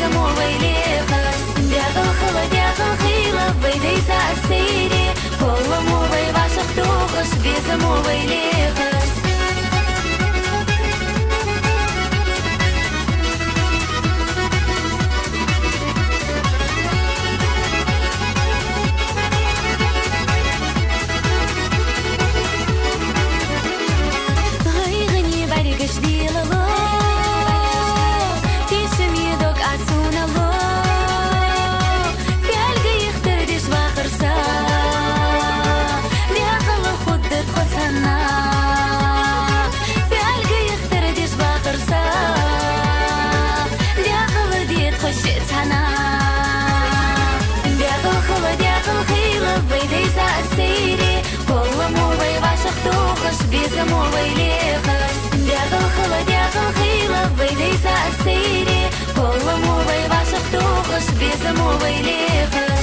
Замовий ліхар, дякал холодякал хила, вийди за сирі, поломовий ваша птуха, собі замовий ліхар. Гайгані барігаш ділало, замовий ліхар, дякал холодякал хила, вийди за сирі, поломовий ваша птуха, собі замовий ліхар.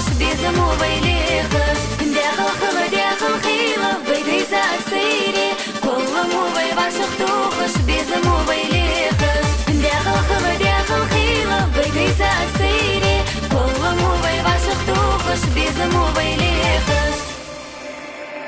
Собі замовий ліхар, дякал холодякал хила, вийди за сирі, поломовий ваша птуха, собі замовий ліхар.